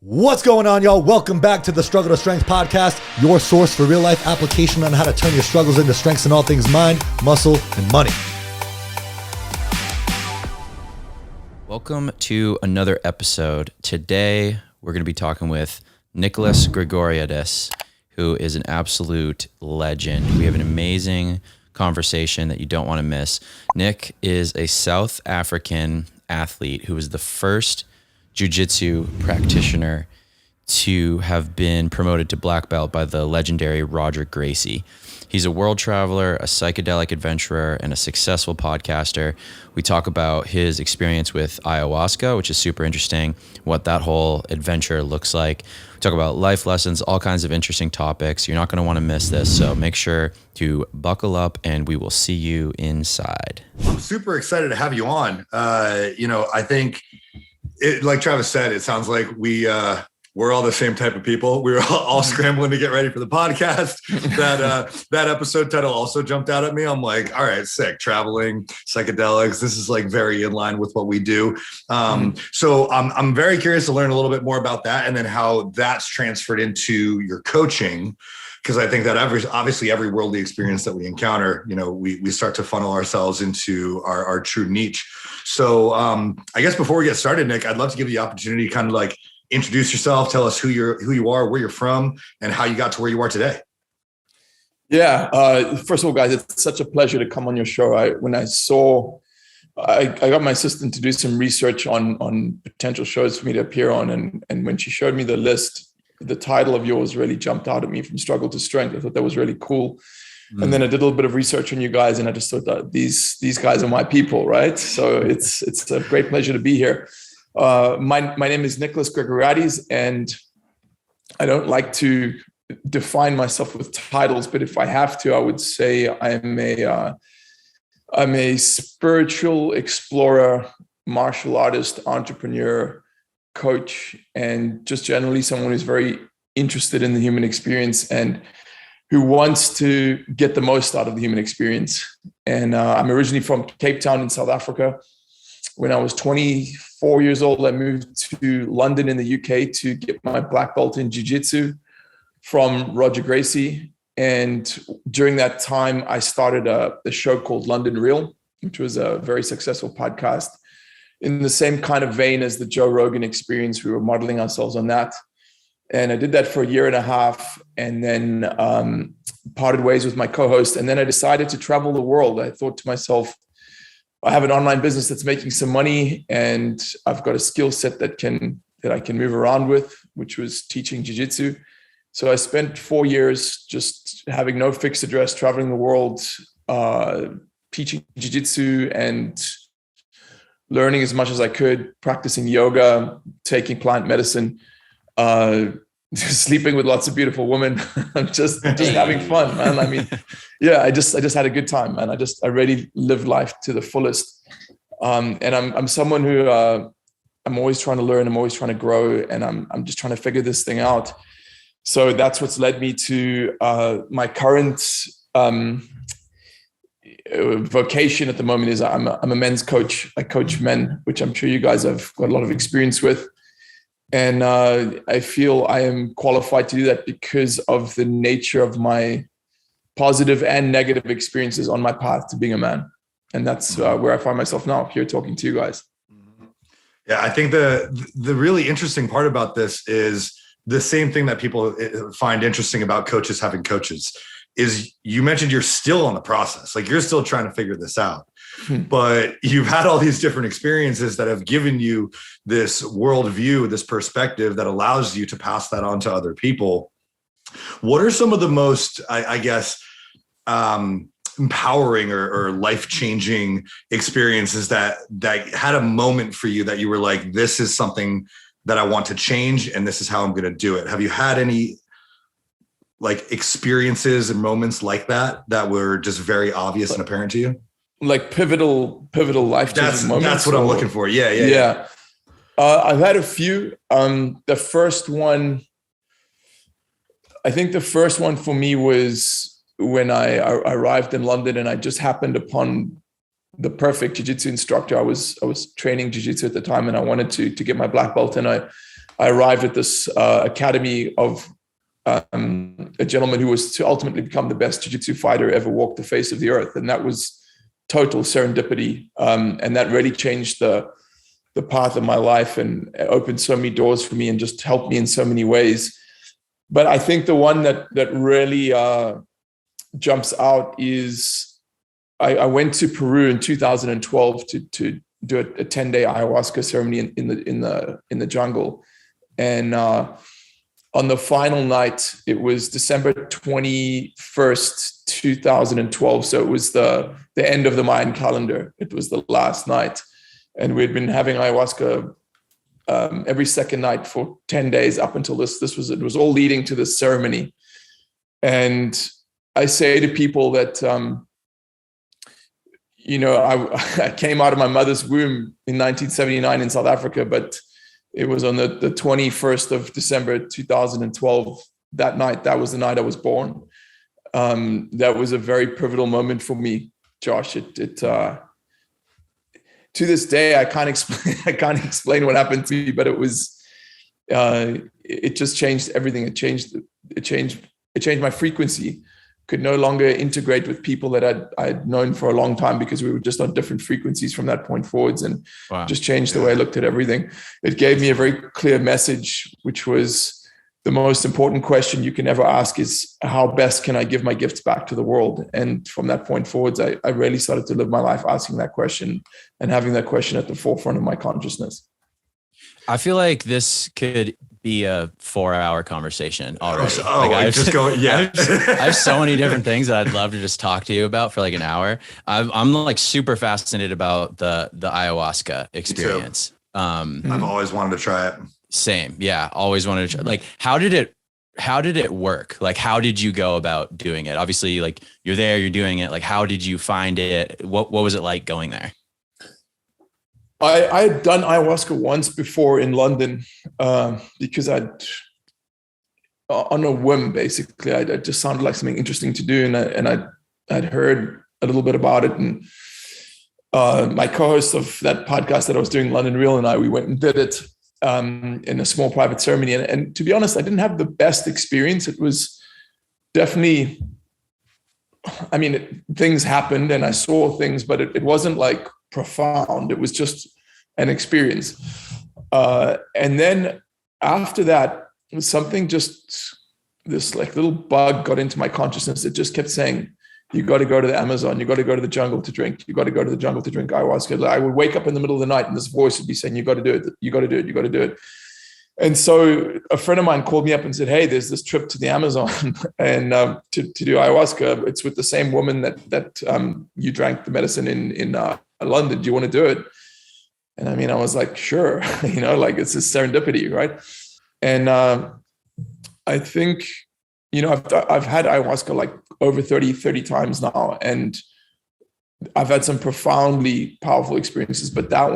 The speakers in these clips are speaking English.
What's going on, y'all? Welcome back to the Struggle to Strength podcast, your source for real life application on how to turn your struggles into strengths in all things mind, muscle, and money. Welcome to another episode. Today, we're going to be talking with Nicolas Gregoriades, who is an absolute legend. We have an amazing conversation that you don't want to miss. Nick is a South African athlete who was the first Jiu-Jitsu practitioner to have been promoted to black belt by the legendary Roger Gracie. He's a world traveler, a psychedelic adventurer, and a successful podcaster. We talk about his experience with ayahuasca, which is super interesting, what that whole adventure looks like. We talk about life lessons, all kinds of interesting topics. You're not going to want to miss this, so make sure to buckle up and we will see you inside. I'm super excited to have you on. I think like Travis said, it sounds like we're all the same type of people. We were all scrambling to get ready for the podcast. That episode title also jumped out at me. I'm like, all right, sick. Traveling, psychedelics. This is like very in line with what we do. So I'm very curious to learn a little bit more about that, and then how that's transferred into your coaching. Because I think that obviously every worldly experience that we encounter, we start to funnel ourselves into our true niche. So I guess before we get started, Nick, I'd love to give you the opportunity to kind of like introduce yourself, tell us who you are, where you're from, and how you got to where you are today. Yeah. First of all, guys, it's such a pleasure to come on your show. I got my assistant to do some research on potential shows for me to appear on. And when she showed me the list, the title of yours really jumped out at me, From Struggle to Strength. I thought that was really cool. And then I did a little bit of research on you guys, and I just thought that these guys are my people, right? So it's a great pleasure to be here. My name is Nicolas Gregoriades, and I don't like to define myself with titles, but if I have to, I would say I'm a spiritual explorer, martial artist, entrepreneur, coach, and just generally someone who's very interested in the human experience and who wants to get the most out of the human experience. And I'm originally from Cape Town in South Africa. When I was 24 years old, I moved to London in the UK to get my black belt in Jiu-Jitsu from Roger Gracie. And during that time, I started a show called London Real, which was a very successful podcast in the same kind of vein as the Joe Rogan Experience. We were modeling ourselves on that. And I did that for a year and a half, and then parted ways with my co-host. And then I decided to travel the world. I thought to myself, I have an online business that's making some money, and I've got a skill set that I can move around with, which was teaching jiu-jitsu. So I spent 4 years just having no fixed address, traveling the world, teaching jiu-jitsu and learning as much as I could, practicing yoga, taking plant medicine, sleeping with lots of beautiful women. I'm just having fun, man. I mean, yeah, I just had a good time, man. I really lived life to the fullest. And I'm someone who I'm always trying to learn. I'm always trying to grow, and I'm just trying to figure this thing out. So that's what's led me to my current vocation at the moment. Is I'm a men's coach. I coach men, which I'm sure you guys have got a lot of experience with. And I feel I am qualified to do that because of the nature of my positive and negative experiences on my path to being a man. And that's where I find myself now, here talking to you guys. Yeah, I think the really interesting part about this is the same thing that people find interesting about coaches having coaches is you mentioned you're still on the process. Like, you're still trying to figure this out. But you've had all these different experiences that have given you this worldview, this perspective that allows you to pass that on to other people. What are some of the most, I guess, empowering or life-changing experiences that had a moment for you that you were like, this is something that I want to change, and this is how I'm going to do it? Have you had any like experiences and moments like that were just very obvious and apparent to you? Like pivotal life-changing moments. That's what I'm looking for. Yeah. I've had a few. The first one for me was when I arrived in London, and I just happened upon the perfect jiu-jitsu instructor. I was training jiu-jitsu at the time, and I wanted to get my black belt, and I I arrived at this academy of a gentleman who was to ultimately become the best jiu-jitsu fighter ever walked the face of the earth. And that was total serendipity. And that really changed the path of my life and opened so many doors for me and just helped me in so many ways. But I think the one that really jumps out is I went to Peru in 2012 to do a 10-day ayahuasca ceremony in the jungle. And on the final night, it was December 21st, 2012. So it was the end of the Mayan calendar. It was the last night. And we'd been having ayahuasca every second night for 10 days up until this. It was all leading to this ceremony. And I say to people that, I came out of my mother's womb in 1979 in South Africa, but it was on the 21st of December, 2012, that night. That was the night I was born. That was a very pivotal moment for me, Josh. To this day, I can't explain what happened to me, but it just changed everything. It changed my frequency. Could no longer integrate with people that I'd known for a long time because we were just on different frequencies from that point forwards, and just changed the way I looked at everything. It gave me a very clear message, which was the most important question you can ever ask is, how best can I give my gifts back to the world? And from that point forwards, I really started to live my life asking that question and having that question at the forefront of my consciousness. I feel like this could be a 4-hour conversation already. I have so many different things that I'd love to just talk to you about for like an hour. I'm like super fascinated about the ayahuasca experience. I've always wanted to try it. Same. Yeah. Always wanted to try. Like, how did it work? Like, how did you go about doing it? Obviously, like, you're there, you're doing it. Like, how did you find it? What was it like going there? I had done ayahuasca once before in London because on a whim, basically, I just sounded like something interesting to do. And I'd heard a little bit about it. And my co-host of that podcast that I was doing, London Real, and we went and did it in a small private ceremony. And to be honest, I didn't have the best experience. It was definitely, things happened and I saw things, but it wasn't like profound. It was just an experience. And then after that, something this like little bug got into my consciousness. It just kept saying, you got to go to the Amazon. You got to go to the jungle to drink. You got to go to the jungle to drink ayahuasca. I would wake up in the middle of the night and this voice would be saying, you got to do it. You got to do it. You got to do it. And so a friend of mine called me up and said, hey, there's this trip to the Amazon and to do ayahuasca. It's with the same woman that you drank the medicine in London. Do you want to do it? And I was like, sure, like it's a serendipity, right? And I think, I've had ayahuasca like over 30 times now, and I've had some profoundly powerful experiences, but that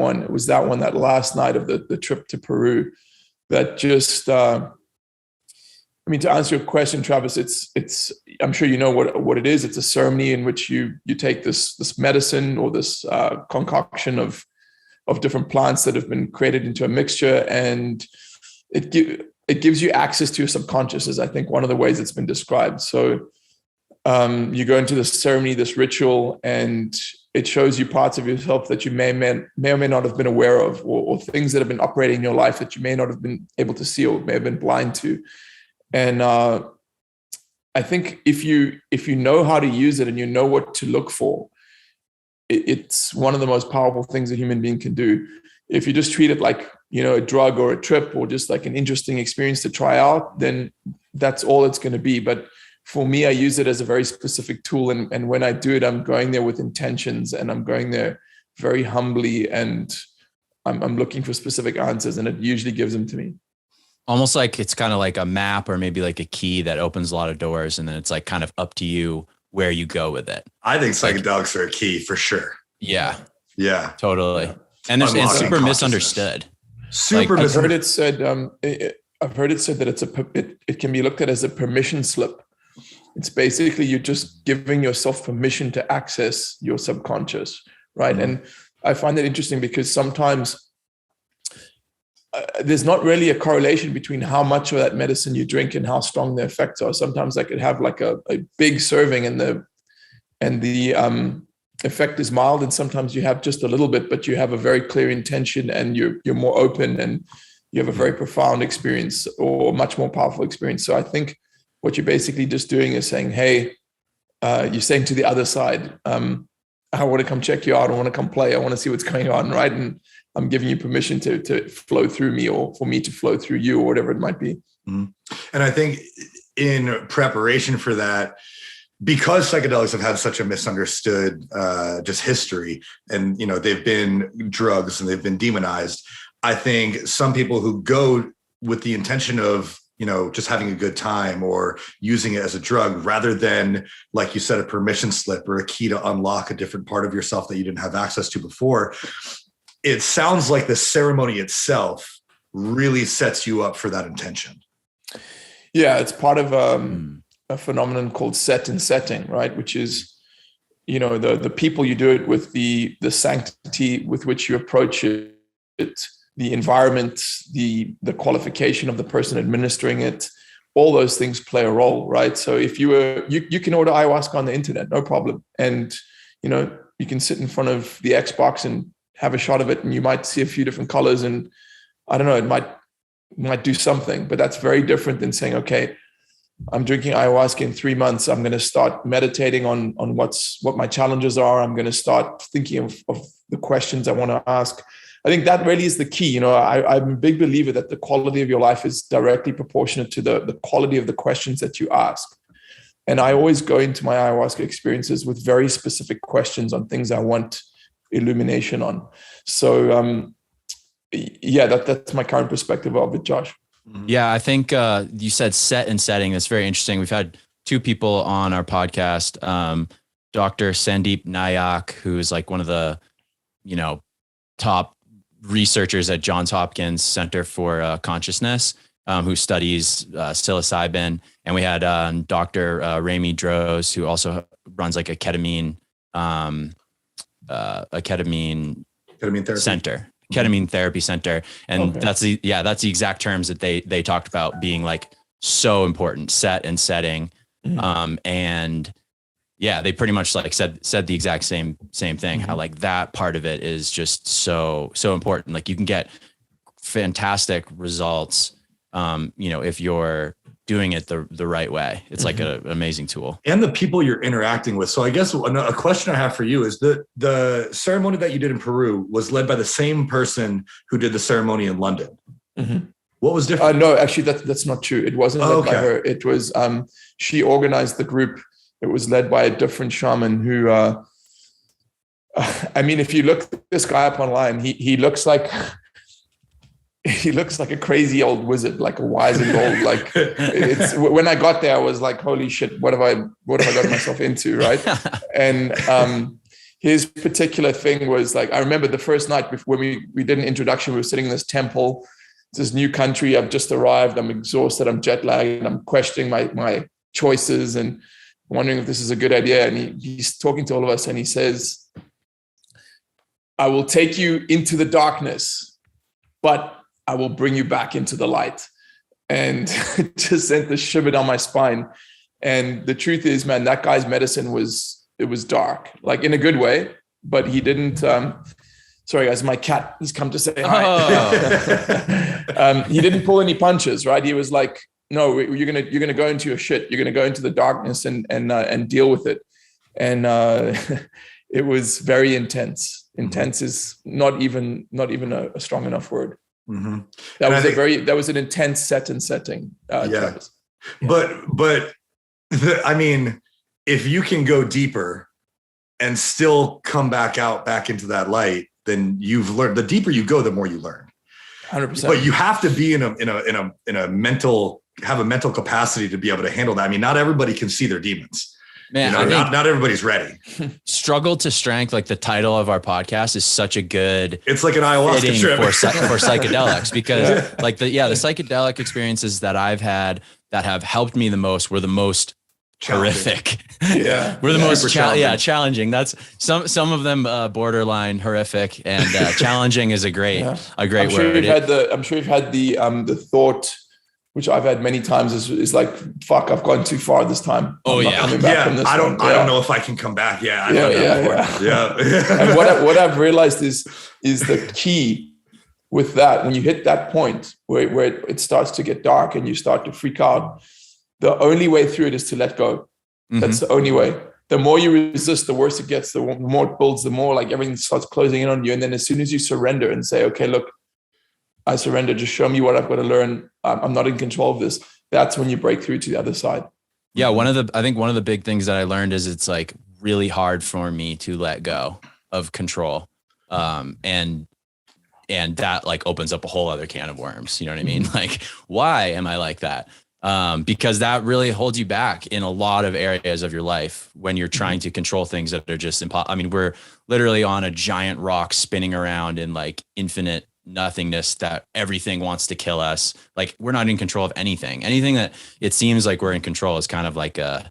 last night of the trip to Peru, that just, to answer your question, Travis, it's, I'm sure you know what it is. It's a ceremony in which you take this medicine or this concoction of different plants that have been created into a mixture, and it gives you access to your subconscious, is I think one of the ways it's been described. So you go into this ceremony, this ritual, and it shows you parts of yourself that you may or may not have been aware of, or things that have been operating in your life that you may not have been able to see or may have been blind to. And I think if you know how to use it and you know what to look for, it's one of the most powerful things a human being can do. If you just treat it like, a drug or a trip or just like an interesting experience to try out, then that's all it's going to be. But for me, I use it as a very specific tool. And when I do it, I'm going there with intentions, and I'm going there very humbly, and I'm looking for specific answers, and it usually gives them to me. Almost like it's kind of like a map or maybe like a key that opens a lot of doors, and then it's like kind of up to you where you go with it. I think psychedelics are a key for sure. Yeah. Yeah. Totally. Yeah. And it's super misunderstood. I've heard it said that it can be looked at as a permission slip. It's basically you're just giving yourself permission to access your subconscious, right? Mm-hmm. And I find that interesting because sometimes there's not really a correlation between how much of that medicine you drink and how strong the effects are. Sometimes I could have like a big serving and the effect is mild, and sometimes you have just a little bit, but you have a very clear intention and you're more open and you have a very profound experience or much more powerful experience. So I think what you're basically just doing is saying, hey, you're saying to the other side, I want to come check you out. I want to come play. I want to see what's going on, right? And I'm giving you permission to flow through me, or for me to flow through you, or whatever it might be. Mm-hmm. And I think in preparation for that, because psychedelics have had such a misunderstood just history, and they've been drugs and they've been demonized, I think some people who go with the intention of just having a good time or using it as a drug, rather than, like you said, a permission slip or a key to unlock a different part of yourself that you didn't have access to before, it sounds like the ceremony itself really sets you up for that intention. Yeah, it's part of a phenomenon called set and setting, right? Which is, the people you do it with, the sanctity with which you approach it, the environment, the qualification of the person administering it, all those things play a role, right? So if you can order ayahuasca on the internet, no problem. And, you can sit in front of the Xbox and have a shot of it, and you might see a few different colors, and I don't know, it might do something, but that's very different than saying, okay, I'm drinking ayahuasca in 3 months. I'm going to start meditating on what my challenges are. I'm going to start thinking of the questions I want to ask. I think that really is the key. I'm a big believer that the quality of your life is directly proportionate to the quality of the questions that you ask. And I always go into my ayahuasca experiences with very specific questions on things I want illumination on. So, that's my current perspective of it, Josh. Yeah, I think you said set and setting. That's very interesting. We've had two people on our podcast, Dr. Sandeep Nayak, who's like one of the, top researchers at Johns Hopkins Center for Consciousness, who studies psilocybin. And we had Dr. Ramy Droz, who also runs like a ketamine therapy center. Ketamine therapy center. And that's the exact terms that they talked about being like so important, set and setting. Mm-hmm. And yeah, they pretty much like said the exact same thing. Mm-hmm. How like that part of it is just so important. Like you can get fantastic results, if you're doing it the right way. It's like an amazing tool. And the people you're interacting with. So I guess a question I have for you is the ceremony that you did in Peru was led by the same person who did the ceremony in London. Mm-hmm. What was different? No, actually that's not true. It wasn't led by her. It was, she organized the group. It was led by a different shaman who, if you look this guy up online, he looks like a crazy old wizard, like a wise and old. Like it's when I got there, I was like, holy shit, what have I got myself into, right? And his particular thing was like, I remember the first night before we did an introduction, we were sitting in this temple. It's this new country. I've just arrived. I'm exhausted. I'm jet lagged. I'm questioning my choices and wondering if this is a good idea. And he's talking to all of us and he says, I will take you into the darkness, but I will bring you back into the light. And it just sent the shiver down my spine. And the truth is, man, that guy's medicine was dark, like in a good way, but he didn't, sorry guys, my cat has come to say hi. Oh. He didn't pull any punches, right? He was like, no, you're gonna go into your shit. You're gonna go into the darkness and deal with it. And it was very intense. Intense is not even a strong enough word. Mm-hmm. That was an intense set and setting. Yeah. But if you can go deeper and still come back into that light, then you've learned. The deeper you go, the more you learn. 100%. But you have to be in a mental capacity to be able to handle that. I mean, not everybody can see their demons. Man, not everybody's ready. Struggle to Strength, like the title of our podcast, is such a good. It's like an ayahuasca trip for psychedelics, because the psychedelic experiences that I've had that have helped me the most were the most horrific. Yeah. We're the most challenging. challenging. That's some of them borderline horrific, and challenging is a great word. I'm sure you've had the thought, which I've had many times, is like, fuck, I've gone too far this time. Oh, I'm not coming back from this I don't one. know if I can come back. Yeah. And what I've realized is the key with that, when you hit that point where it starts to get dark and you start to freak out, the only way through it is to let go. Mm-hmm. That's the only way. The more you resist, the worse it gets. The more it builds, the more like everything starts closing in on you. And then as soon as you surrender and say, okay, look, I surrender, just show me what I've got to learn. I'm not in control of this. That's when you break through to the other side. Yeah. I think one of the big things that I learned is it's like really hard for me to let go of control. And that like opens up a whole other can of worms. You know what I mean? Like, why am I like that? Because that really holds you back in a lot of areas of your life when you're trying to control things that are just impossible. I mean, we're literally on a giant rock spinning around in like infinite nothingness that everything wants to kill us. Like, we're not in control of anything. Anything that it seems like we're in control is kind of like a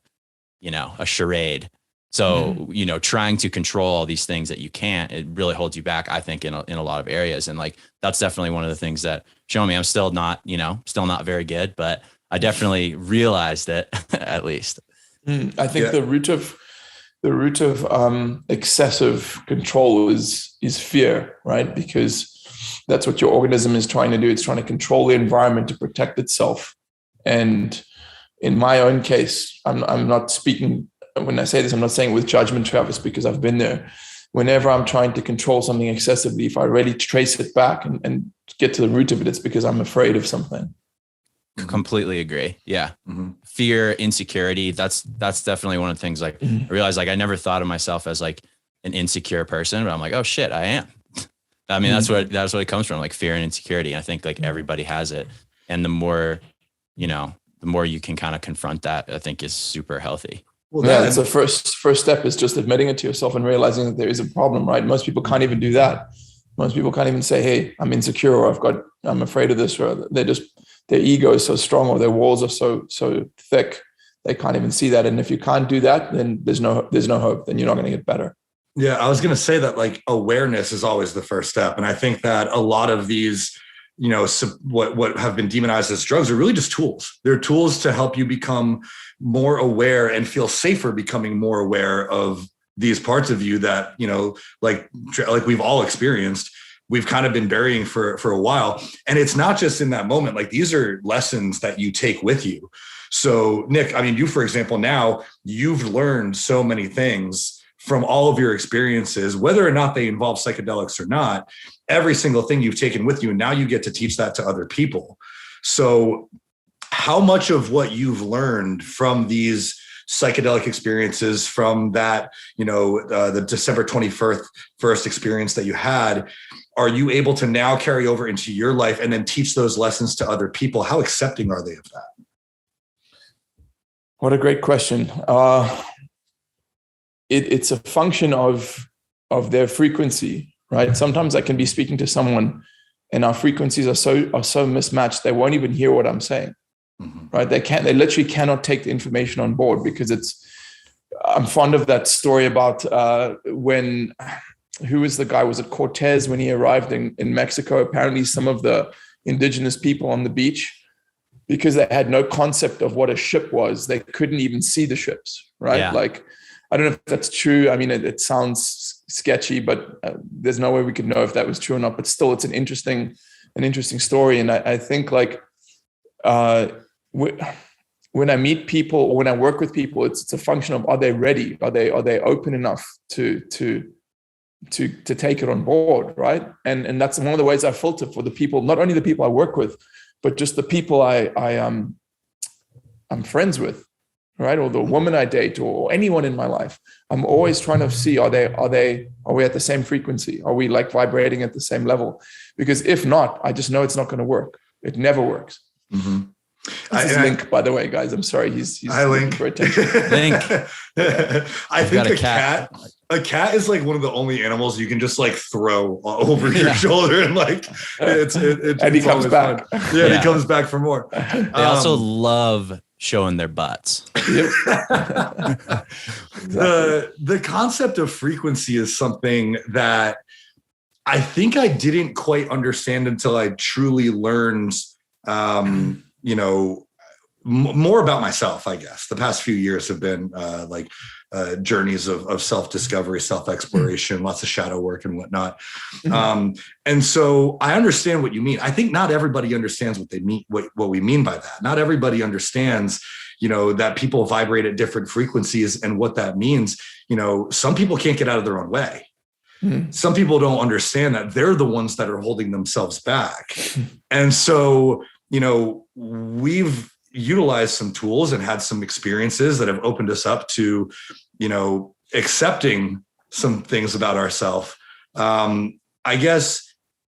charade. So, trying to control all these things that you can't, it really holds you back, I think, in a lot of areas. And like, that's definitely one of the things that show me I'm still not very good, but I definitely realized it at least. I think the root of excessive control is fear, right? Because that's what your organism is trying to do. It's trying to control the environment to protect itself. And in my own case, I'm not speaking, when I say this, I'm not saying with judgment, Travis, because I've been there. Whenever I'm trying to control something excessively, if I really trace it back and get to the root of it, it's because I'm afraid of something. Completely agree. Yeah. Mm-hmm. Fear, insecurity. That's definitely one of the things, like, I realized, like, I never thought of myself as like an insecure person, but I'm like, oh shit, I am. I mean, that's what it comes from, like fear and insecurity. And I think like everybody has it. And the more you can kind of confront that, I think is super healthy. Well, that's the first step, is just admitting it to yourself and realizing that there is a problem, right? Most people can't even do that. Most people can't even say, hey, I'm insecure, or I'm afraid of this, or their ego is so strong, or their walls are so thick, they can't even see that. And if you can't do that, then there's no hope. Then you're not going to get better. Yeah, I was going to say that, like, awareness is always the first step. And I think that a lot of these, what have been demonized as drugs are really just tools. They're tools to help you become more aware and feel safer becoming more aware of these parts of you that, like we've all experienced, we've kind of been burying for a while. And it's not just in that moment. Like, these are lessons that you take with you. So Nick, I mean, you, for example, now you've learned so many things from all of your experiences, whether or not they involve psychedelics or not. Every single thing you've taken with you, and now you get to teach that to other people. So how much of what you've learned from these psychedelic experiences, from that, the December 21st experience that you had, are you able to now carry over into your life and then teach those lessons to other people? How accepting are they of that? What a great question. It's a function of their frequency, right? Sometimes I can be speaking to someone and our frequencies are so mismatched, they won't even hear what I'm saying, right? They literally cannot take the information on board, because I'm fond of that story about who was the guy? Was it Cortez, when he arrived in Mexico? Apparently some of the indigenous people on the beach, because they had no concept of what a ship was, they couldn't even see the ships, right? Yeah. Like, I don't know if that's true. I mean, it sounds sketchy, but there's no way we could know if that was true or not. But still, it's an interesting story. And I think, like, when I meet people or when I work with people, it's a function of, are they ready? Are they open enough to take it on board, right? And that's one of the ways I filter for the people, not only the people I work with, but just the people I'm friends with. Right, or the woman I date, or anyone in my life, I'm always trying to see, are we at the same frequency? Are we like vibrating at the same level? Because if not, I just know it's not going to work. It never works. Mm-hmm. This is Link, by the way, guys. I'm sorry, he's looking for attention. Link. I think a cat is like one of the only animals you can just like throw over your shoulder, and like and he comes back. Yeah, he comes back for more. They also love showing their butts. The concept of frequency is something that I think I didn't quite understand until I truly learned, more about myself, I guess. The past few years have been journeys of self-discovery, self-exploration, lots of shadow work and whatnot. And so I understand what you mean. I think not everybody understands what they mean, what we mean by that. Not everybody understands, that people vibrate at different frequencies and what that means. Some people can't get out of their own way. Some people don't understand that they're the ones that are holding themselves back. And so, we've utilized some tools and had some experiences that have opened us up to, accepting some things about ourselves. I guess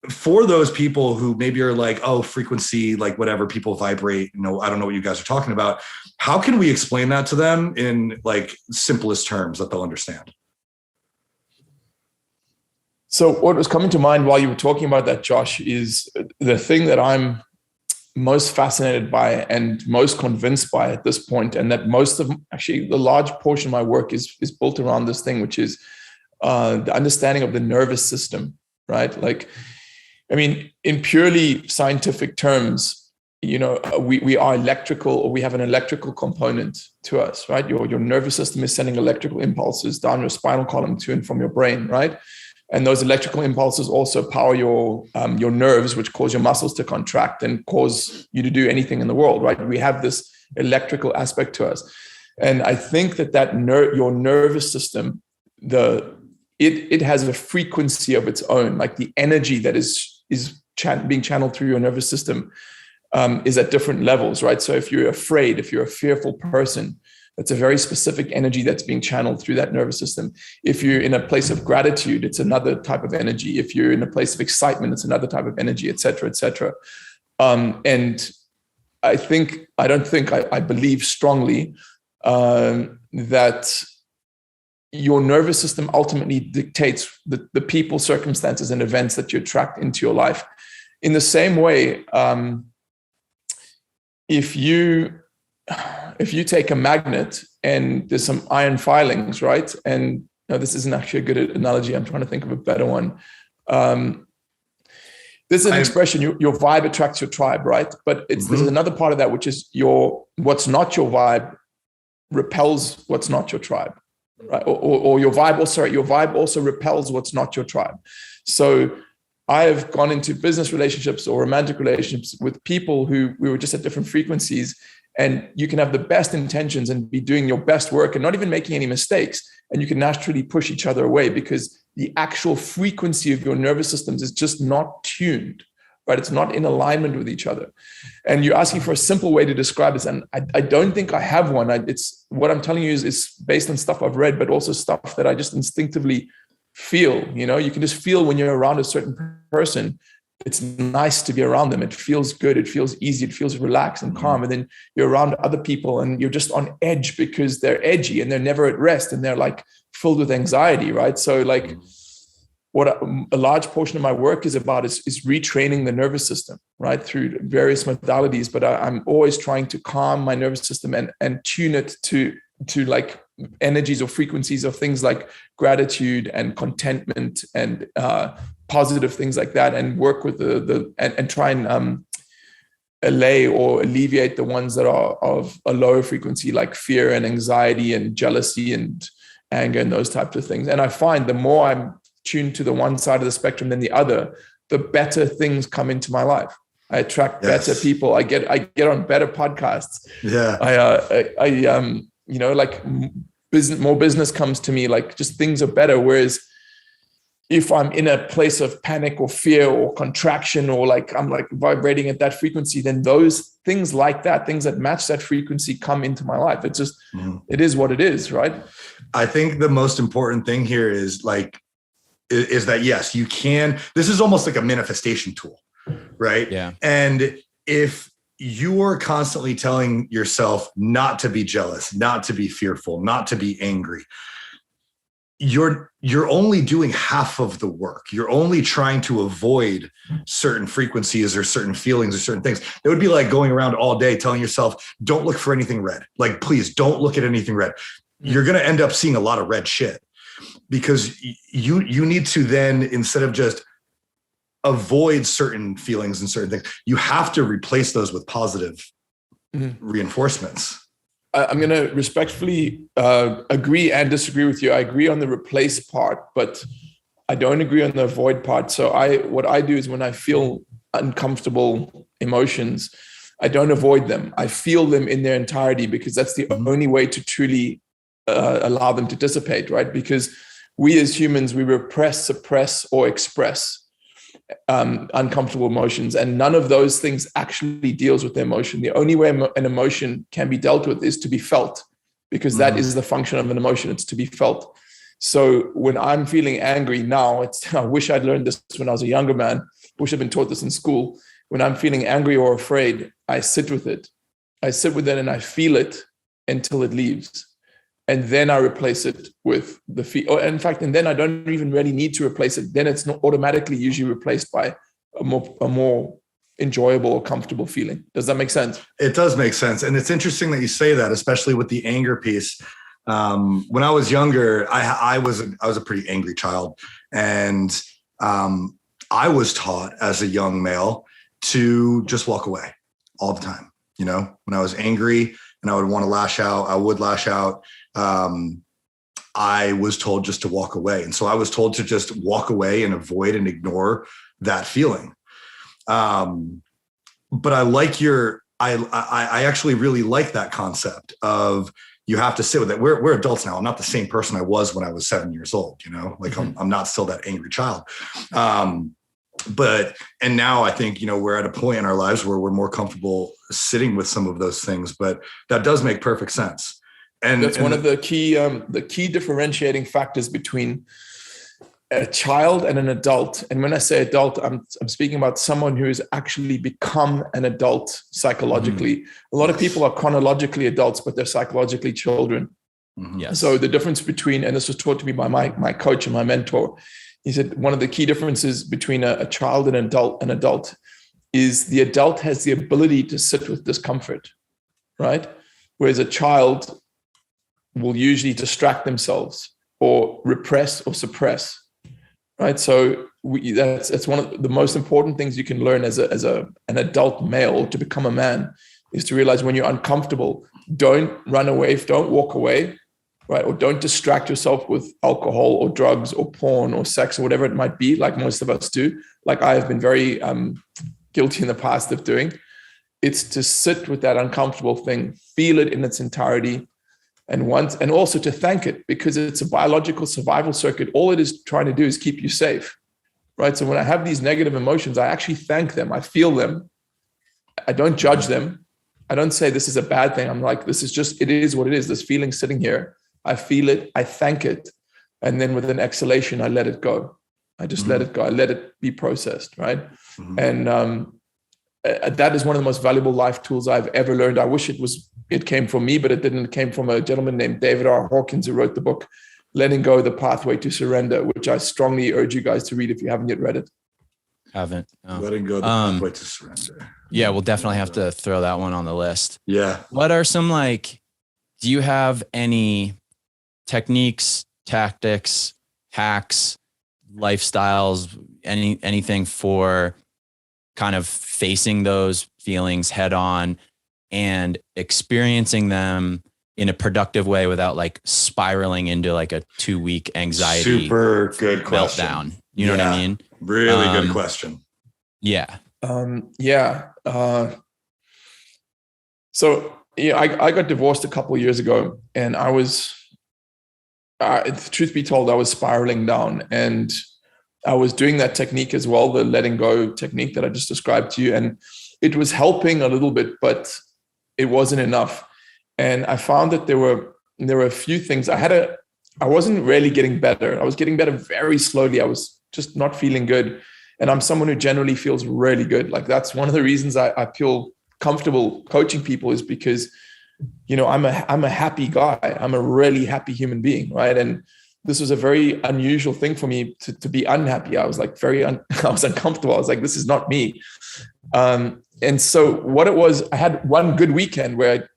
for those people who maybe are like, oh, frequency, like whatever, people vibrate, I don't know what you guys are talking about. How can we explain that to them in like simplest terms that they'll understand? So what was coming to mind while you were talking about that, Josh, is the thing that I'm most fascinated by and most convinced by at this point, and that the large portion of my work is built around this thing, which is the understanding of the nervous system, right? In purely scientific terms, we are electrical, or we have an electrical component to us, right? Your nervous system is sending electrical impulses down your spinal column to and from your brain, right? And those electrical impulses also power your nerves, which cause your muscles to contract and cause you to do anything in the world, right? We have this electrical aspect to us. And I think your nervous system, it has a frequency of its own, like the energy that is being channeled through your nervous system is at different levels, right? So if you're afraid, if you're a fearful person, it's a very specific energy that's being channeled through that nervous system. If you're in a place of gratitude, it's another type of energy. If you're in a place of excitement, it's another type of energy, et cetera, et cetera. And I believe strongly that your nervous system ultimately dictates the people, circumstances, and events that you attract into your life. In the same way, if you take a magnet and there's some iron filings, right? And no, this isn't actually a good analogy. I'm trying to think of a better one. There's an expression, your vibe attracts your tribe, right? But there's another part of that, which is what's not your vibe repels what's not your tribe, right? Or your vibe also repels what's not your tribe. So I have gone into business relationships or romantic relationships with people who we were just at different frequencies. And you can have the best intentions and be doing your best work and not even making any mistakes. And you can naturally push each other away because the actual frequency of your nervous systems is just not tuned, right? It's not in alignment with each other. And you're asking for a simple way to describe this. And I don't think I have one. It's what I'm telling you is based on stuff I've read, but also stuff that I just instinctively feel. You can just feel when you're around a certain person. It's nice to be around them. It feels good. It feels easy. It feels relaxed and calm. And then you're around other people and you're just on edge because they're edgy and they're never at rest and they're like filled with anxiety, right? So like what a large portion of my work is about is retraining the nervous system, right? Through various modalities. But I'm always trying to calm my nervous system and tune it to like energies or frequencies of things like gratitude and contentment and positive things like that, and work with and try and allay or alleviate the ones that are of a lower frequency, like fear and anxiety and jealousy and anger and those types of things. And I find the more I'm tuned to the one side of the spectrum than the other, the better things come into my life. I attract better people. I get on better podcasts. Yeah. More business comes to me, like just things are better. Whereas if I'm in a place of panic or fear or contraction, or like I'm like vibrating at that frequency, then those things like that, things that match that frequency come into my life. It's just, it is what it is, right? I think the most important thing here is that, yes, you can, this is almost like a manifestation tool, right? Yeah. And if you are constantly telling yourself not to be jealous, not to be fearful, not to be angry, you're only doing half of the work. You're only trying to avoid certain frequencies or certain feelings or certain things. It would be like going around all day telling yourself, don't look for anything red. Like, please don't look at anything red. You're going to end up seeing a lot of red shit, because you need to then, instead of just avoid certain feelings and certain things, you have to replace those with positive reinforcements. I'm going to respectfully agree and disagree with you. I agree on the replace part, but I don't agree on the avoid part. So what I do is, when I feel uncomfortable emotions, I don't avoid them. I feel them in their entirety, because that's the only way to truly allow them to dissipate, right? Because we as humans, we repress, suppress, or express uncomfortable emotions, and none of those things actually deals with the emotion. The only way an emotion can be dealt with is to be felt, because that is the function of an emotion. It's to be felt. So when I'm feeling angry now, I wish I'd learned this when I was a younger man. Wish I'd been taught this in school. When I'm feeling angry or afraid, I sit with it. I sit with it and I feel it until it leaves. And then I replace it with the feel. In fact, and then I don't even really need to replace it. Then it's not automatically usually replaced by a more enjoyable or comfortable feeling. Does that make sense? It does make sense. And it's interesting that you say that, especially with the anger piece. When I was younger, I was a pretty angry child. And I was taught as a young male to just walk away all the time. You know, when I was angry and I would want to lash out, I would lash out. I was told just to walk away. And so I was told to just walk away and avoid and ignore that feeling. But I like I actually really like that concept of, you have to sit with it. We're adults now. I'm not the same person I was when I was 7 years old, you know, like I'm not still that angry child. And now I think, you know, we're at a point in our lives where we're more comfortable sitting with some of those things, but that does make perfect sense. And that's one of the key differentiating factors between a child and an adult. And when I say adult, I'm speaking about someone who has actually become an adult psychologically. A lot of people are chronologically adults, but they're psychologically children. Yes. So the difference between, and this was taught to me by my coach and my mentor, he said one of the key differences between a child and an adult is the adult has the ability to sit with discomfort, right? Whereas a child will usually distract themselves or repress or suppress, right? So that's one of the most important things you can learn as an adult male to become a man, is to realize when you're uncomfortable, don't run away, don't walk away, right? Or don't distract yourself with alcohol or drugs or porn or sex or whatever it might be, like most of us do, like I have been very guilty in the past of doing. It's to sit with that uncomfortable thing, feel it in its entirety, and also to thank it, because it's a biological survival circuit. All it is trying to do is keep you safe, right? So when I have these negative emotions, I actually thank them. I feel them. I don't judge them. I don't say this is a bad thing. I'm like, this is just, it is what it is. This feeling sitting here, I feel it, I thank it. And then with an exhalation, I let it go. I just let it go. I let it be processed, right? And that is one of the most valuable life tools I've ever learned. I wish it came from me, but it didn't. It came from a gentleman named David R. Hawkins, who wrote the book, Letting Go, The Pathway to Surrender, which I strongly urge you guys to read if you haven't yet read it. Haven't. No. Letting Go, The Pathway to Surrender. Yeah, we'll definitely have to throw that one on the list. Yeah. What are some, do you have any techniques, tactics, hacks, lifestyles, anything for kind of facing those feelings head on and experiencing them in a productive way without spiraling into a 2-week anxiety super good question. Meltdown? You know what I mean? Really good question. Yeah. So I got divorced a couple of years ago, and I was, truth be told, I was spiraling down, and I was doing that technique as well, the letting go technique that I just described to you. And it was helping a little bit, but it wasn't enough. And I found that there were a few things. I wasn't really getting better. I was getting better very slowly. I was just not feeling good. And I'm someone who generally feels really good. That's one of the reasons I feel comfortable coaching people, is because, I'm a happy guy. I'm a really happy human being, right? And this was a very unusual thing for me to be unhappy. I was like I was uncomfortable. I was like, this is not me. And so what it was, I had one good weekend where I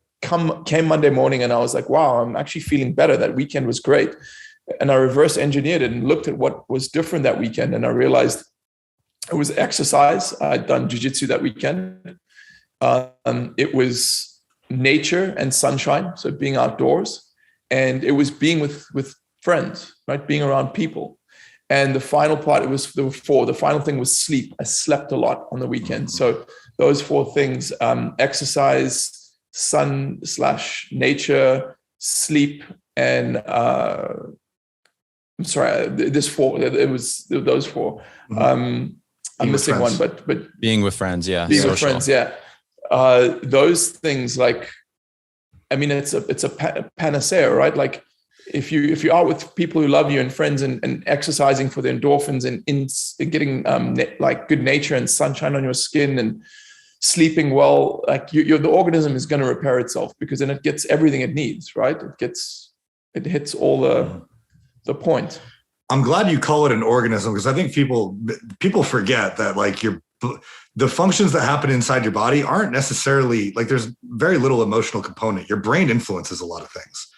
came Monday morning and I was like, wow, I'm actually feeling better. That weekend was great. And I reverse engineered it and looked at what was different that weekend. And I realized it was exercise. I'd done jiu-jitsu that weekend. It was nature and sunshine. So being outdoors, and it was being with friends, right? Being around people. And the final part, there were four. The final thing was sleep. I slept a lot on the weekend. So those four things, exercise, sun/nature, sleep, and I'm sorry, this four, it was those four. I'm missing one, but being with friends. Yeah. Being with friends. Yeah. Those things, like, I mean, it's a panacea, right? Like, if you are with people who love you and friends and exercising for the endorphins and getting like good nature and sunshine on your skin and sleeping well, like the organism is going to repair itself, because then it gets everything it needs, right? It hits all the point. I'm glad you call it an organism, because I think people forget that, like, the functions that happen inside your body aren't necessarily, like, there's very little emotional component. Your brain influences a lot of things.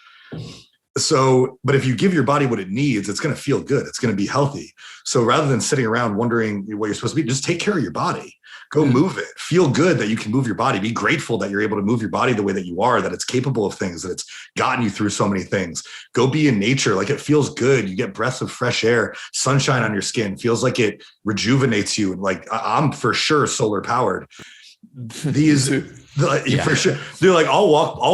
So, but if you give your body what it needs, it's going to feel good. It's going to be healthy. So rather than sitting around wondering what you're supposed to be, just take care of your body. Go move it. Feel good that you can move your body. Be grateful that you're able to move your body the way that you are, that it's capable of things, that it's gotten you through so many things. Go be in nature. Like, it feels good. You get breaths of fresh air, sunshine on your skin. Feels like it rejuvenates you. And, like, I'm for sure solar powered. These, for sure. They're like, I'll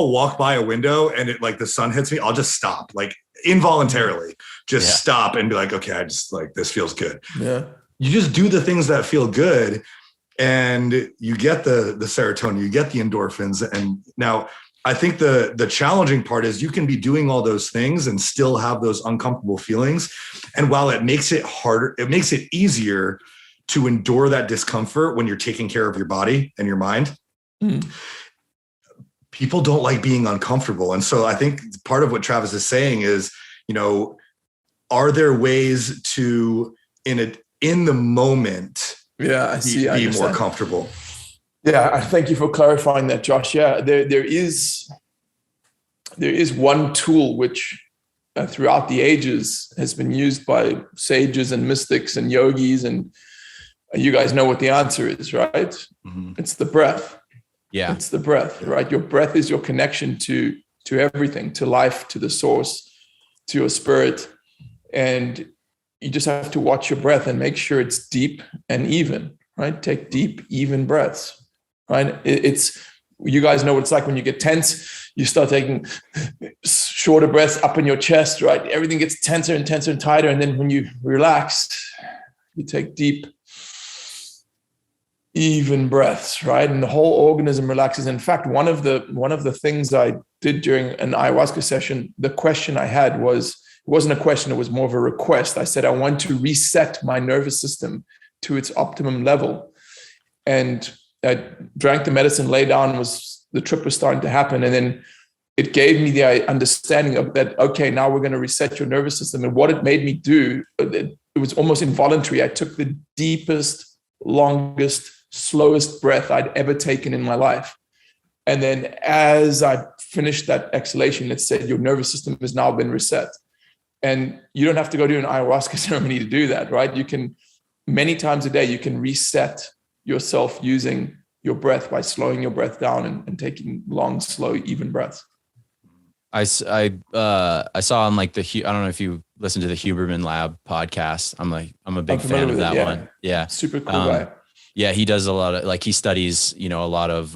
walk by a window and it, like, the sun hits me. I'll just stop, like, involuntarily, stop and be like, okay, I just, like, this feels good. Yeah. You just do the things that feel good, and you get the serotonin, you get the endorphins. And now I think the challenging part is you can be doing all those things and still have those uncomfortable feelings. And while it makes it harder, it makes it easier to endure that discomfort when you're taking care of your body and your mind. People don't like being uncomfortable. And so I think part of what Travis is saying is, are there ways to, in the moment, be more comfortable? Yeah, thank you for clarifying that, Josh. Yeah, there is one tool which throughout the ages has been used by sages and mystics and yogis, and you guys know what the answer is, right? Mm-hmm. It's the breath. Yeah, it's the breath, right? Your breath is your connection to everything, to life, to the source, to your spirit, and you just have to watch your breath and make sure it's deep and even, right? Take deep, even breaths, right? You guys know what it's like when you get tense, you start taking shorter breaths up in your chest, right? Everything gets tenser and tenser and tighter. And then when you relax, you take deep, even breaths, right? And the whole organism relaxes. In fact, one of the things I did during an ayahuasca session, the question I had was, it wasn't a question, it was more of a request. I said, I want to reset my nervous system to its optimum level. And I drank the medicine, lay down, the trip was starting to happen. And then it gave me the understanding of that, okay, now we're going to reset your nervous system. And what it made me do, it was almost involuntary. I took the deepest, longest, slowest breath I'd ever taken in my life. And then as I finished that exhalation, it said, your nervous system has now been reset. And you don't have to go do an ayahuasca ceremony to do that, right? You can, many times a day, you can reset yourself using your breath by slowing your breath down and taking long, slow, even breaths. I saw on, like, I don't know if you listen to the Huberman Lab podcast. I'm a big fan of that one. Yeah. Super cool guy. Yeah. He does a lot of, like, he studies, a lot of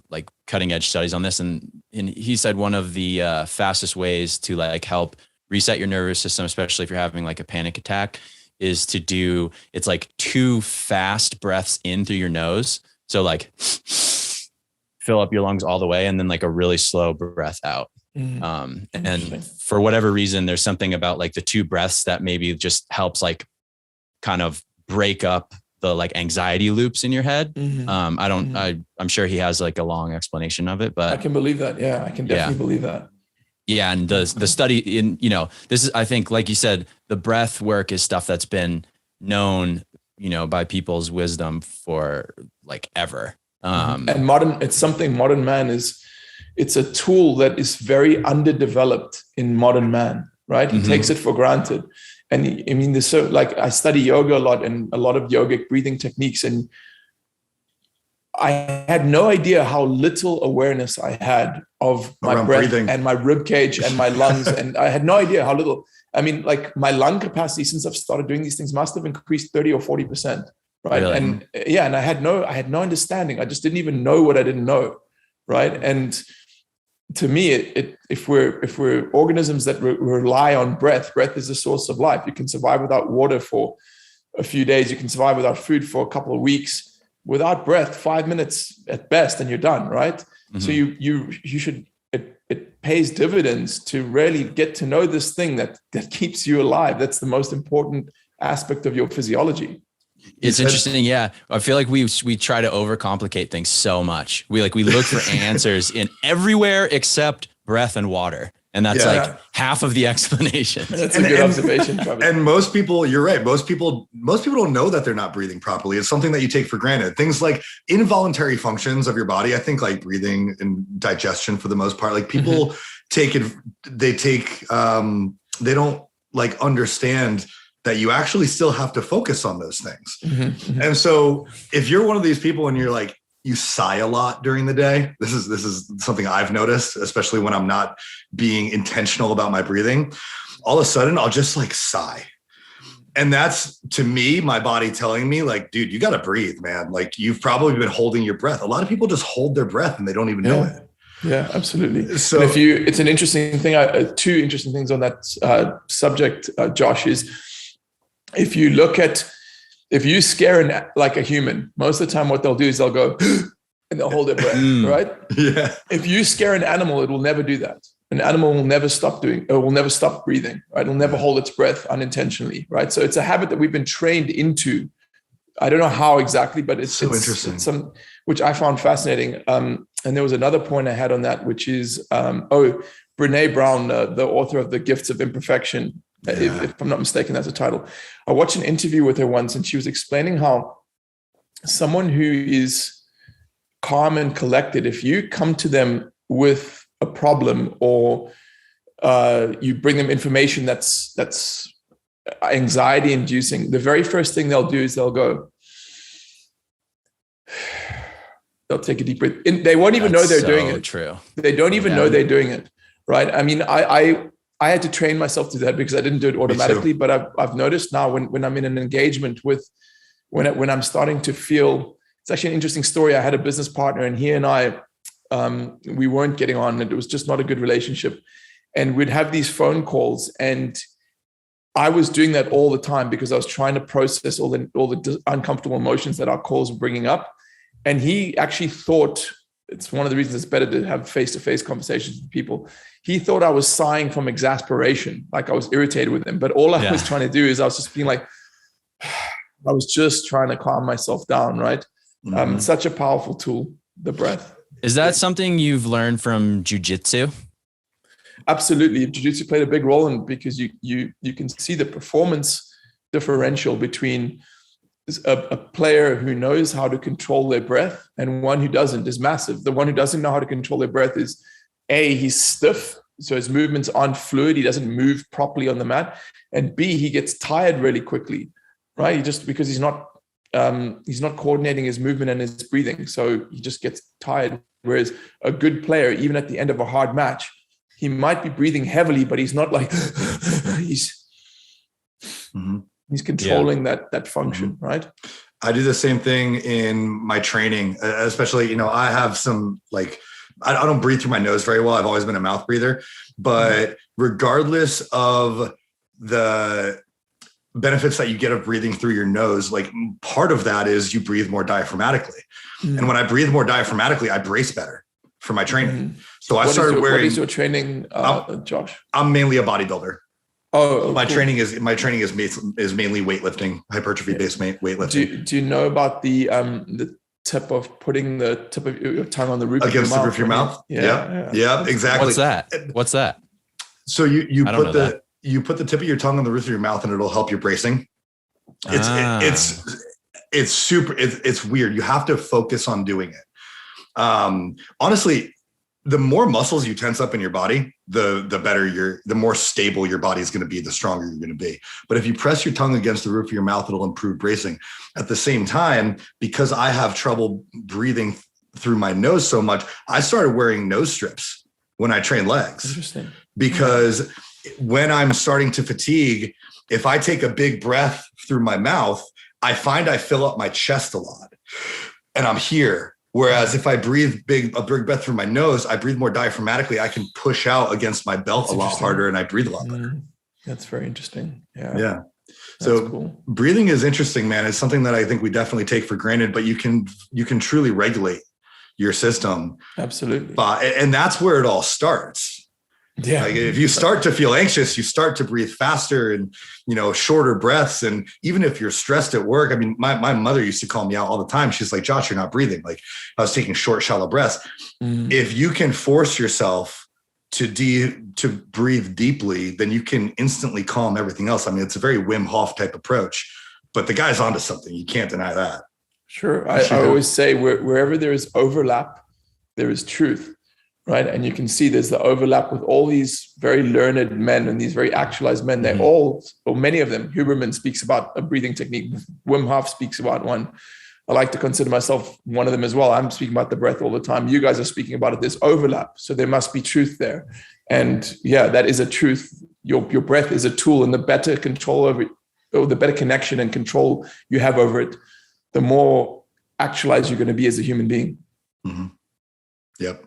like cutting edge studies on this. And he said one of the fastest ways to, like, help reset your nervous system, especially if you're having, like, a panic attack, is to do, it's like 2 fast breaths in through your nose. So, like, fill up your lungs all the way, and then, like, a really slow breath out. And for whatever reason, there's something about, like, the 2 breaths that maybe just helps, like, kind of break up the, like, anxiety loops in your head. I'm sure he has, like, a long explanation of it, but I can believe that. Yeah, I can definitely believe that. Yeah. And the study in, this is, I think, like you said, the breath work is stuff that's been known, by people's wisdom for like ever. And it's something modern man it's a tool that is very underdeveloped in modern man, right? He takes it for granted. And there's I study yoga a lot and a lot of yogic breathing techniques. And I had no idea how little awareness I had of my breath breathing and my rib cage and my lungs. And I had no idea how little. My lung capacity since I've started doing these things must have increased 30 or 40%. Right. Really? And and I had no understanding. I just didn't even know what I didn't know. Right. And to me, if we're organisms that rely on breath is the source of life. You can survive without water for a few days. You can survive without food for a couple of weeks. Without breath, 5 minutes at best, and you're done, right? Mm-hmm. So you should. It pays dividends to really get to know this thing that keeps you alive. That's the most important aspect of your physiology. It's interesting. Yeah. I feel like we try to overcomplicate things so much. We look for answers in everywhere except breath and water. And that's half of the explanation. That's a good observation. Probably. And most people, you're right. Most people don't know that they're not breathing properly. It's something that you take for granted. Things like involuntary functions of your body. I think like breathing and digestion for the most part, like people take it, they don't like understand that you actually still have to focus on those things. And so if you're one of these people and you're like, you sigh a lot during the day. This is something I've noticed, especially when I'm not being intentional about my breathing. All of a sudden, I'll just like sigh. And that's, to me, my body telling me like, dude, you got to breathe, man. Like you've probably been holding your breath. A lot of people just hold their breath and they don't even know it. Yeah, absolutely. So it's an interesting thing. Two interesting things on that subject, Josh, is if you scare like a human, most of the time what they'll do is they'll go and they'll hold their breath, right? Yeah. If you scare an animal, it will never do that. An animal will never stop breathing, right? It'll never hold its breath unintentionally, right? So it's a habit that we've been trained into. I don't know how exactly, but it's interesting. It's which I found fascinating. And there was another point I had on that, which is, Brene Brown, the author of The Gifts of Imperfection. Yeah. If I'm not mistaken, that's the title. I watched an interview with her once, and she was explaining how someone who is calm and collected, if you come to them with a problem or you bring them information that's anxiety inducing, the very first thing they'll do is they'll take a deep breath. They won't even know they're doing it. True. They don't even know they're doing it. Right. I mean, I had to train myself to that because I didn't do it automatically, but I've noticed now when I'm in an engagement when I'm starting to feel, it's actually an interesting story. I had a business partner and he and I, we weren't getting on and it was just not a good relationship. And we'd have these phone calls and I was doing that all the time because I was trying to process all the uncomfortable emotions that our calls were bringing up. And he actually thought, it's one of the reasons it's better to have face-to-face conversations with people. He thought I was sighing from exasperation, like I was irritated with him. But all I was trying to do is I was just being like, I was just trying to calm myself down, right? Such a powerful tool, the breath. Is that something you've learned from jiu-jitsu? Absolutely. Jiu-jitsu played a big role in because you can see the performance differential between a player who knows how to control their breath and one who doesn't is massive. The one who doesn't know how to control their breath is he's stiff, so his movements aren't fluid. He doesn't move properly on the mat. And B, he gets tired really quickly, right? Because he's not coordinating his movement and his breathing. So he just gets tired. Whereas a good player, even at the end of a hard match, he might be breathing heavily, but he's not like he's controlling that function, right? I do the same thing in my training, especially, I have some like, I don't breathe through my nose very well. I've always been a mouth breather, but regardless of the benefits that you get of breathing through your nose, like part of that is you breathe more diaphragmatically. And when I breathe more diaphragmatically, I brace better for my training. So I started wearing. What is your training, Josh? I'm mainly a bodybuilder. Oh, my training is mainly weightlifting, hypertrophy-based weightlifting. Do you know about the tip of putting the tip of your tongue on the roof against the roof of your mouth? Yeah, exactly. What's that? So you I don't know that. you put the tip of your tongue on the roof of your mouth, and it'll help your bracing. It's super. It's weird. You have to focus on doing it. Honestly, the more muscles you tense up in your body, the better the more stable your body is going to be, the stronger you're going to be. But if you press your tongue against the roof of your mouth, it'll improve bracing. At the same time, because I have trouble breathing through my nose so much, I started wearing nose strips when I train legs. Interesting. Because when I'm starting to fatigue, if I take a big breath through my mouth, I find I fill up my chest a lot and I'm here. Whereas if I breathe a big breath through my nose, I breathe more diaphragmatically. I can push out against my belt a lot harder and I breathe a lot better. That's very interesting. Yeah. Yeah. That's So cool. Breathing is interesting, man. It's something that I think we definitely take for granted, but you can truly regulate your system. Absolutely. And that's where it all starts. Yeah. Like if you start to feel anxious, you start to breathe faster and, shorter breaths. And even if you're stressed at work, I mean, my mother used to call me out all the time. She's like, Josh, you're not breathing. Like I was taking short, shallow breaths. If you can force yourself to breathe deeply, then you can instantly calm everything else. I mean, it's a very Wim Hof type approach, but the guy's onto something. You can't deny that. Sure. I always say wherever there is overlap, there is truth. Right. And you can see there's the overlap with all these very learned men and these very actualized men. They all, or many of them, Huberman speaks about a breathing technique. Wim Hof speaks about one. I like to consider myself one of them as well. I'm speaking about the breath all the time. You guys are speaking about it. There's overlap. So there must be truth there. And yeah, that is a truth. Your breath is a tool, and the better control over it, or the better connection and control you have over it, the more actualized you're going to be as a human being. Mm-hmm. Yep.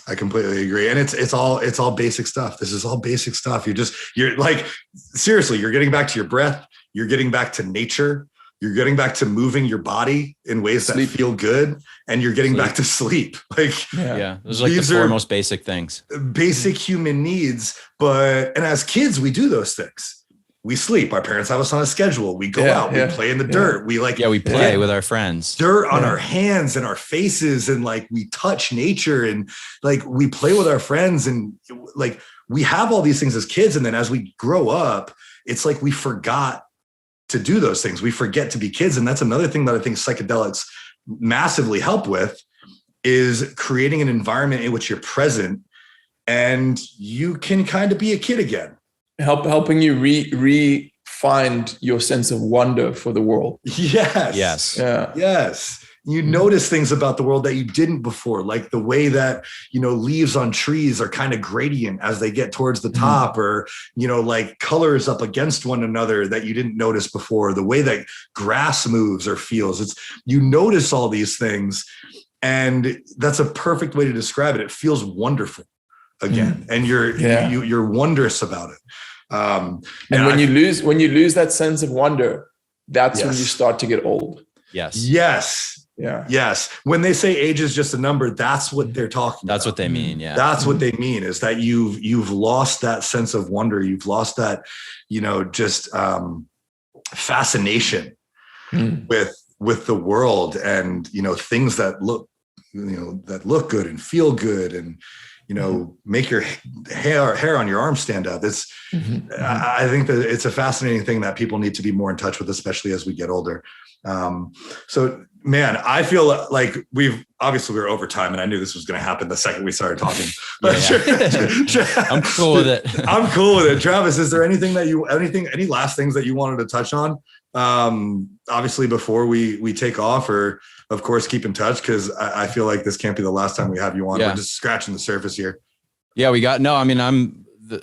I completely agree. And it's all basic stuff. This is all basic stuff. You're like, seriously, you're getting back to your breath. You're getting back to nature. You're getting back to moving your body in ways that feel good. And you're getting back to sleep. Like, yeah. Those are like the four most basic things. Basic human needs. And as kids, we do those things. We sleep. Our parents have us on a schedule. We go out. We play in the dirt. We play with our friends. Dirt on our hands and our faces, and like we touch nature, and like we play with our friends, and like we have all these things as kids. And then as we grow up, it's like we forgot to do those things. We forget to be kids. And that's another thing that I think psychedelics massively help with, is creating an environment in which you're present and you can kind of be a kid again. Helping you re-find your sense of wonder for the world. Yes. Yeah. Yes. You notice things about the world that you didn't before, like the way that, leaves on trees are kind of gradient as they get towards the top, or, like colors up against one another that you didn't notice before, the way that grass moves or feels. You notice all these things, and that's a perfect way to describe it. It feels wonderful again. And you're wondrous about it. And when you lose that sense of wonder, that's when you start to get old. Yes. Yeah. Yes. When they say age is just a number, that's what they're talking about. That's what they mean. Yeah. That's what they mean, is that you've lost that sense of wonder. You've lost that, just fascination with the world, and, things that look good and feel good, and, make your hair on your arm stand up. I think that it's a fascinating thing that people need to be more in touch with, especially as we get older. So, man, I feel like we're over time, and I knew this was going to happen the second we started talking. I'm cool with it. I'm cool with it. Travis, is there anything any last things that you wanted to touch on? Obviously before we take off, or of course keep in touch, because I feel like this can't be the last time we have you on. We're just scratching the surface here. Yeah,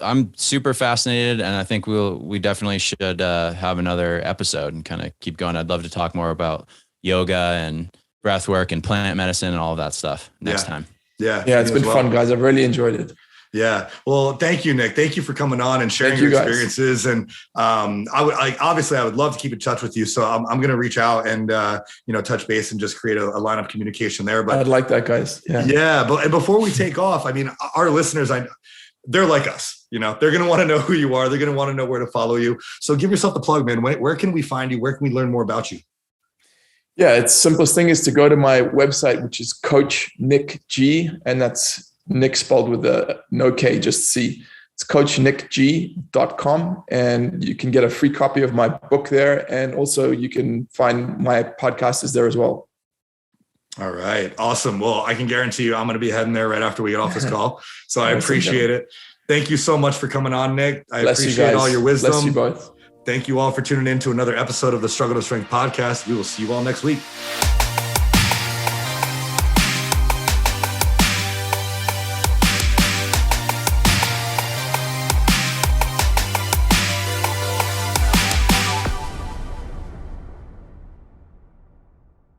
I'm super fascinated, and I think we definitely should have another episode and kind of keep going. I'd love to talk more about yoga and breath work and plant medicine and all of that stuff next time. Yeah, it's been fun, guys. I've really enjoyed it. Yeah. Well, thank you, Nic. Thank you for coming on and sharing your experiences. And I would love to keep in touch with you. So I'm going to reach out and, touch base and just create a line of communication there. But I'd like that, guys. Yeah. But before we take off, I mean, our listeners, they're like us, they're going to want to know who you are. They're going to want to know where to follow you. So give yourself the plug, man. Where can we find you? Where can we learn more about you? Yeah. It's simplest thing is to go to my website, which is Coach Nic G, and that's Nick spelled with no K, just C. It's coachnicg.com, and you can get a free copy of my book there. And also you can find my podcast is there as well. All right. Awesome. Well, I can guarantee you I'm going to be heading there right after we get off this call. So I appreciate it. Thank you so much for coming on, Nic. I appreciate all your wisdom. Bless you both. Thank you all for tuning in to another episode of the Struggle to Strength podcast. We will see you all next week.